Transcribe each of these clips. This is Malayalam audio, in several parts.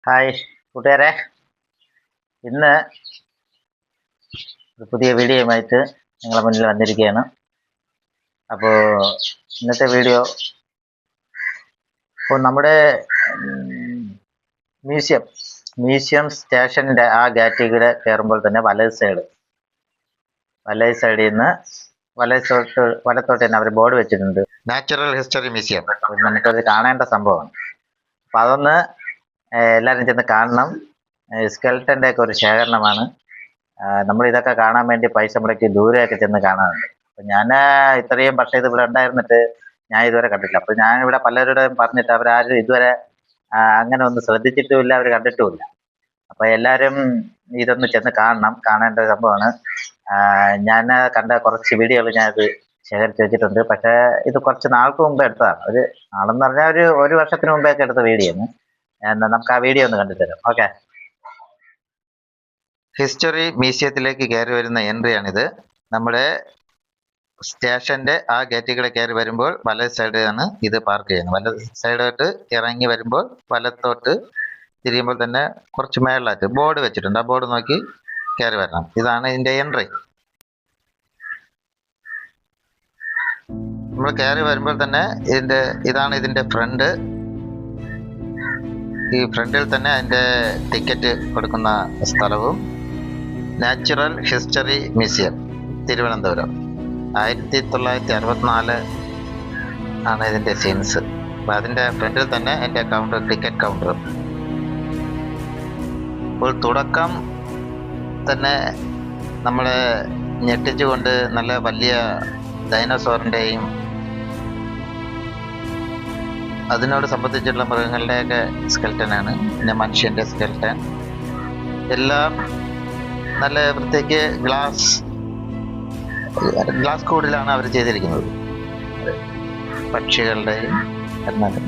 ഹായ് കൂട്ടുകാരെ, ഇന്ന് ഒരു പുതിയ വീഡിയോയുമായിട്ട് നിങ്ങളുടെ മുന്നിൽ വന്നിരിക്കുകയാണ്. അപ്പോൾ ഇന്നത്തെ വീഡിയോ നമ്മുടെ മ്യൂസിയം സ്റ്റേഷൻ്റെ ആ ഗേറ്റിൽ കയറുമ്പോൾ തന്നെ വലത് സൈഡിൽ നിന്ന് വലത്തോട്ട് തന്നെ അവർ ബോർഡ് വെച്ചിട്ടുണ്ട്, നാച്ചുറൽ ഹിസ്റ്ററി മ്യൂസിയം. നമുക്കത് കാണേണ്ട സംഭവമാണ്. അപ്പം അതൊന്ന് എല്ലാവരും ചെന്ന് കാണണം. സ്കെൽട്ടൻ്റെ ഒക്കെ ഒരു ശേഖരണമാണ്. നമ്മൾ ഇതൊക്കെ കാണാൻ വേണ്ടി പൈസ മുടക്കി ദൂരെയൊക്കെ ചെന്ന് കാണാറുണ്ട്. അപ്പം ഞാൻ ഇത്രയും പക്ഷേ ഇത് ഇവിടെ ഉണ്ടായിരുന്നിട്ട് ഞാൻ ഇതുവരെ കണ്ടിട്ടില്ല. അപ്പം ഞാനിവിടെ പലരുടെയും പറഞ്ഞിട്ട് അവരാരും ഇതുവരെ അങ്ങനെ ഒന്നും ശ്രദ്ധിച്ചിട്ടുമില്ല, അവർ കണ്ടിട്ടുമില്ല. അപ്പം എല്ലാവരും ഇതൊന്ന് ചെന്ന് കാണേണ്ട സംഭവമാണ്. ഞാൻ കണ്ട കുറച്ച് വീഡിയോകൾ ഞാനിത് ശേഖരിച്ച് വെച്ചിട്ടുണ്ട്. പക്ഷേ ഇത് കുറച്ച് നാൾക്ക് മുമ്പ് എടുത്തതാണ്. നാളെന്ന് പറഞ്ഞാൽ ഒരു വർഷത്തിന് മുമ്പേയൊക്കെ എടുത്ത വീഡിയോ ആണ്. നമുക്ക് ആ വീഡിയോ ഒന്ന് കണ്ടു തരാം. ഓക്കെ. ഹിസ്റ്ററി മ്യൂസിയത്തിലേക്ക് കയറി വരുന്ന എൻട്രിയാണിത്. നമ്മുടെ സ്റ്റേഷന്റെ ആ ഗേറ്റുകൾ കയറി വരുമ്പോൾ വലത് സൈഡിലാണ് ഇത് പാർക്ക് ചെയ്യുന്നത്. വലത് സൈഡോട്ട് ഇറങ്ങി വരുമ്പോൾ വലത്തോട്ട് തിരിയുമ്പോൾ തന്നെ കുറച്ച് മേളിലായിട്ട് ബോർഡ് വെച്ചിട്ടുണ്ട്. ആ ബോർഡ് നോക്കി കയറി വരണം. ഇതാണ് ഇതിന്റെ എൻട്രി. നമ്മൾ കയറി വരുമ്പോൾ തന്നെ ഇതാണ് ഇതിന്റെ ഫ്രണ്ട്. ഈ ഫ്രണ്ടിൽ തന്നെ അതിൻ്റെ ടിക്കറ്റ് കൊടുക്കുന്ന സ്ഥലവും നാച്ചുറൽ ഹിസ്റ്ററി മ്യൂസിയം തിരുവനന്തപുരം 1964 ആണ് ഇതിൻ്റെ സീൻസ്. അപ്പം അതിൻ്റെ ഫ്രണ്ടിൽ തന്നെ എൻ്റെ ടിക്കറ്റ് കൗണ്ടർ. അപ്പോൾ തുടക്കം തന്നെ നമ്മളെ ഞെട്ടിച്ചുകൊണ്ട് നല്ല വലിയ ഡൈനോസോറിൻ്റെയും അതിനോട് സംബന്ധിച്ചുള്ള മൃഗങ്ങളുടെയൊക്കെ സ്കെൽട്ടനാണ്. പിന്നെ മനുഷ്യൻ്റെ സ്കെൽട്ടൻ എല്ലാം നല്ല പ്രത്യേക ഗ്ലാസ് കൂടിലാണ് അവർ ചെയ്തിരിക്കുന്നത്. പക്ഷികളുടെയും എന്നാലും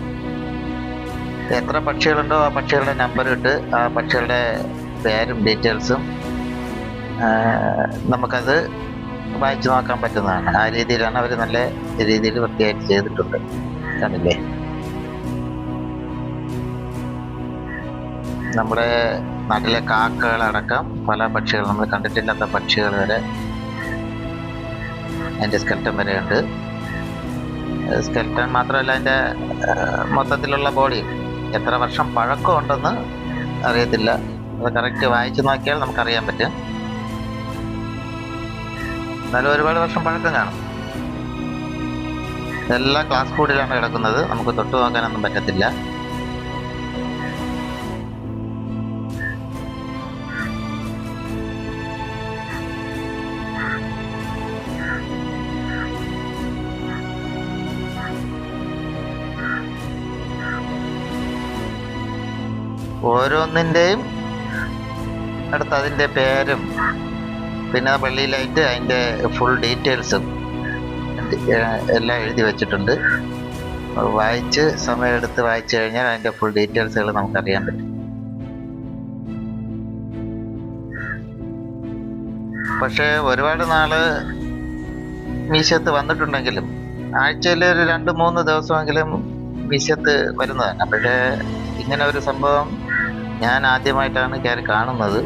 എത്ര പക്ഷികളുണ്ടോ ആ പക്ഷികളുടെ നമ്പർ ഇട്ട് ആ പക്ഷികളുടെ പേരും ഡീറ്റെയിൽസും നമുക്കത് വായിച്ചു നോക്കാൻ പറ്റുന്നതാണ്. ആ രീതിയിലാണ് അവർ നല്ല രീതിയിൽ വൃത്തിയായിട്ട് ചെയ്തിട്ടുണ്ട്. കണ്ടില്ലേ? നമ്മുടെ നാട്ടിലെ കാക്കകളടക്കം പല പക്ഷികൾ, നമ്മൾ കണ്ടിട്ടില്ലാത്ത പക്ഷികൾ വരെ അതിൻ്റെ സ്കെൽട്ടൻ വരെയുണ്ട്. സ്കെൽട്ടൻ മാത്രമല്ല, അതിൻ്റെ മൊത്തത്തിലുള്ള ബോഡി എത്ര വർഷം പഴക്കമുണ്ടെന്ന് അറിയത്തില്ല. അത് കറക്റ്റ് വായിച്ചു നോക്കിയാൽ നമുക്കറിയാൻ പറ്റും. എന്നാലും ഒരുപാട് വർഷം പഴക്കം കാണും. ഇതെല്ലാം ഗ്ലാസ് കൂടിലാണ് കിടക്കുന്നത്. നമുക്ക് തൊട്ടു നോക്കാനൊന്നും പറ്റത്തില്ല. ഓരോന്നിൻ്റെയും അടുത്ത് അതിൻ്റെ പേരും പിന്നെ വെള്ളിയിലായിട്ട് അതിൻ്റെ ഫുൾ ഡീറ്റെയിൽസും എല്ലാം എഴുതി വെച്ചിട്ടുണ്ട്. സമയമെടുത്ത് വായിച്ചു കഴിഞ്ഞാൽ അതിൻ്റെ ഫുൾ ഡീറ്റെയിൽസുകൾ നമുക്കറിയാൻ പറ്റും. പക്ഷേ ഒരുപാട് നാള് മ്യൂസിയത്ത് വന്നിട്ടുണ്ടെങ്കിലും ആഴ്ചയിൽ ഒരു 2-3 ദിവസമെങ്കിലും മ്യൂസിയത്ത് വരുന്നതാണ്. പക്ഷേ ഇങ്ങനെ ഒരു സംഭവം ഞാൻ ആദ്യമായിട്ടാണ് കയറി കാണുന്നത്.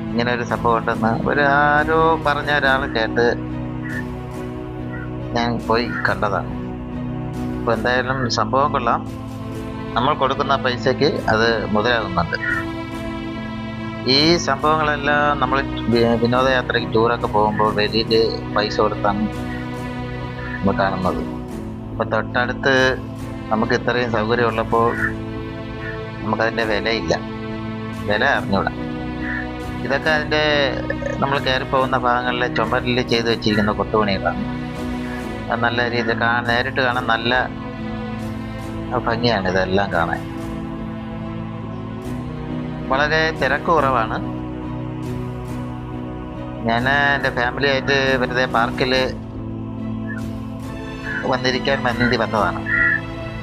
ഇങ്ങനെ ഒരു സംഭവം ഉണ്ടെന്ന് ആരോ പറഞ്ഞ ഒരാൾ കേട്ട് ഞാൻ പോയി കണ്ടതാണ്. അപ്പോൾ എന്തായാലും സംഭവം കൊള്ളാം. നമ്മൾ കൊടുക്കുന്ന പൈസയ്ക്ക് അത് മുതലാകുന്നുണ്ട്. ഈ സംഭവങ്ങളെല്ലാം നമ്മൾ വിനോദയാത്രയ്ക്ക് ടൂറൊക്കെ പോകുമ്പോൾ വെളിയിൽ പൈസ കൊടുത്താണ് നമ്മൾ കാണുന്നത്. അപ്പോൾ തൊട്ടടുത്ത് നമുക്ക് ഇത്രയും സൗകര്യമുള്ളപ്പോൾ നമുക്കതിൻ്റെ വില അറിഞ്ഞൂടാ. ഇതൊക്കെ അതിൻ്റെ നമ്മൾ കയറിപ്പോകുന്ന ഭാഗങ്ങളിലെ ചുമരിൽ ചെയ്ത് വെച്ചിരിക്കുന്ന കൊത്തുപണികളാണ്. അത് നല്ല രീതിയിൽ നേരിട്ട് കാണാൻ നല്ല ഭംഗിയാണ് ഇതെല്ലാം കാണാൻ. വളരെ തിരക്ക് കുറവാണ്. ഞാൻ എൻ്റെ ഫാമിലിയായിട്ട് വെറുതെ പാർക്കിൽ വന്നിരിക്കാൻ വേണ്ടി വന്നതാണ്.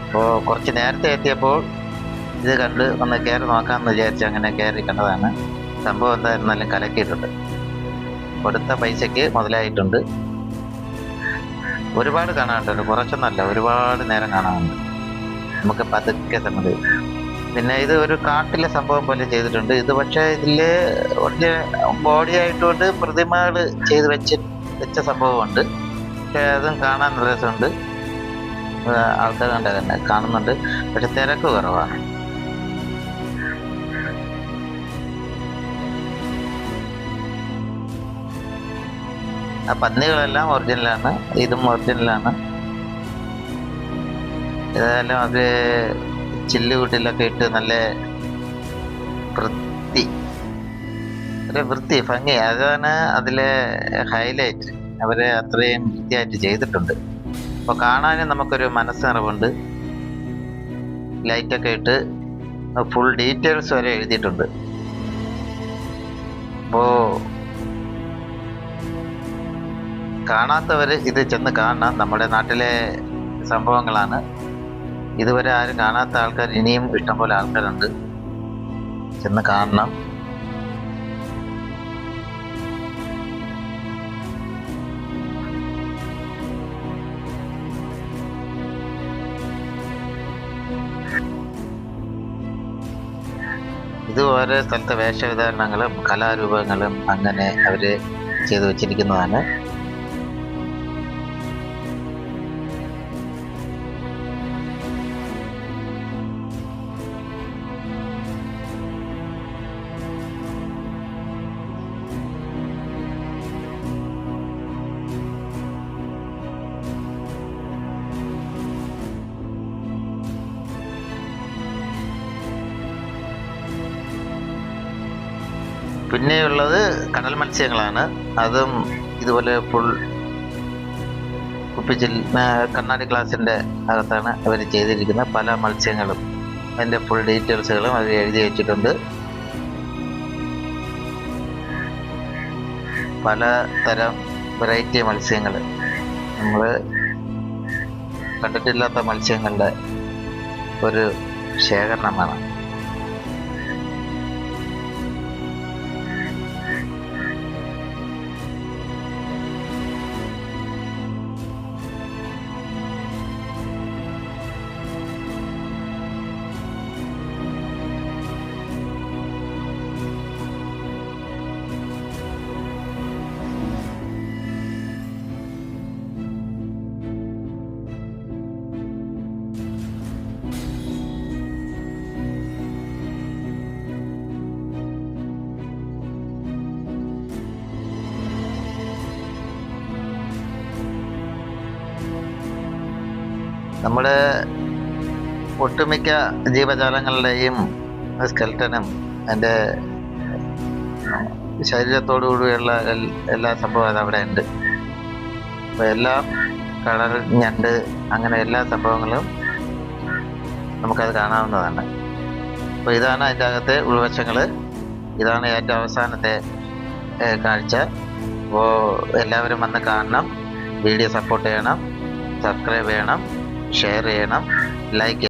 അപ്പോൾ കുറച്ച് നേരത്തെ എത്തിയപ്പോൾ ഇത് കണ്ട് ഒന്ന് കയറി നോക്കാമെന്ന് വിചാരിച്ച് അങ്ങനെ കയറി കണ്ടതാണ്. സംഭവം എന്തായിരുന്നാലും കലക്കിയിട്ടുണ്ട്. കൊടുത്ത പൈസയ്ക്ക് മുതലായിട്ടുണ്ട്. ഒരുപാട് കാണാനുണ്ടല്ലോ, കുറച്ചൊന്നല്ല, ഒരുപാട് നേരം കാണാനുണ്ട്. നമുക്ക് പതുക്കെ പിന്നെ ഇത് ഒരു കാട്ടിലെ സംഭവം പോലെ ചെയ്തിട്ടുണ്ട്. ഇത് പക്ഷേ ഇതില് ബോഡി ആയിട്ടുണ്ട് പ്രതിമകൾ ചെയ്ത് വെച്ച സംഭവമുണ്ട്. പക്ഷെ അതും കാണാൻ നല്ല രസമുണ്ട്. ആൾക്കാർ തന്നെ കാണുന്നുണ്ട്, പക്ഷെ തിരക്ക് കുറവാണ്. ആ പന്നികളെല്ലാം ഒറിജിനലാണ്, ഇതും ഒറിജിനലാണ്. ഇതെല്ലാം അത് ചില്ലുകൂട്ടിലൊക്കെ ഇട്ട് നല്ല വൃത്തി ഭംഗി, അതാണ് അതിലെ ഹൈലൈറ്റ്. അവരെ അത്രയും വൃത്തിയായിട്ട് ചെയ്തിട്ടുണ്ട്. അപ്പോൾ കാണാനും നമുക്കൊരു മനസ്സറിവുണ്ട്. ലൈറ്റൊക്കെ ഇട്ട് ഫുൾ ഡീറ്റെയിൽസ് വരെ എഴുതിയിട്ടുണ്ട്. അപ്പോൾ കാണാത്തവർ ഇത് ചെന്ന് കാണണം. നമ്മുടെ നാട്ടിലെ സംഭവങ്ങളാണ്. ഇതുവരെ ആരും കാണാത്ത ആൾക്കാർ ഇനിയും ഇഷ്ടംപോലെ ആൾക്കാരുണ്ട്, ചെന്ന് കാണണം. ഇത് ഓരോ സ്ഥലത്തെ വേഷവിധാരണങ്ങളും കലാരൂപങ്ങളും അങ്ങനെ അവര് ചെയ്തു വച്ചിരിക്കുന്നതാണ്. പിന്നെയുള്ളത് കടൽ മത്സ്യങ്ങളാണ്. അതും ഇതുപോലെ ഫുൾ കുപ്പിച്ചിൽ കണ്ണാടി ഗ്ലാസിൻ്റെ അകത്താണ് അവർ ചെയ്തിരിക്കുന്ന പല മത്സ്യങ്ങളും. അതിൻ്റെ ഫുൾ ഡീറ്റെയിൽസുകളും അവർ എഴുതി വെച്ചിട്ടുണ്ട്. പല തരം വെറൈറ്റി മത്സ്യങ്ങൾ, നമ്മൾ കണ്ടിട്ടില്ലാത്ത മത്സ്യങ്ങളുടെ ഒരു ശേഖരണമാണ്. നമ്മുടെ ഒട്ടുമിക്ക ജീവജാലങ്ങളുടെയും സ്കെൽട്ടനും അതിൻ്റെ ശരീരത്തോടുകൂടിയുള്ള എല്ലാ സംഭവവും അതവിടെ ഉണ്ട്. അപ്പോൾ എല്ലാം കളർ ഞണ്ട് അങ്ങനെ എല്ലാ സംഭവങ്ങളും നമുക്കത് കാണാവുന്നതാണ്. അപ്പോൾ ഇതാണ് അതിൻ്റെ അകത്തെ ഉൾവശങ്ങൾ. ഇതാണ് ഏറ്റവും അവസാനത്തെ കാഴ്ച. അപ്പോൾ എല്ലാവരും വന്ന് കാണണം, വീഡിയോ സപ്പോർട്ട് ചെയ്യണം, സബ്സ്ക്രൈബ് ചെയ്യണം, ഷെയർ ചെയ്യണം, ലൈക്ക്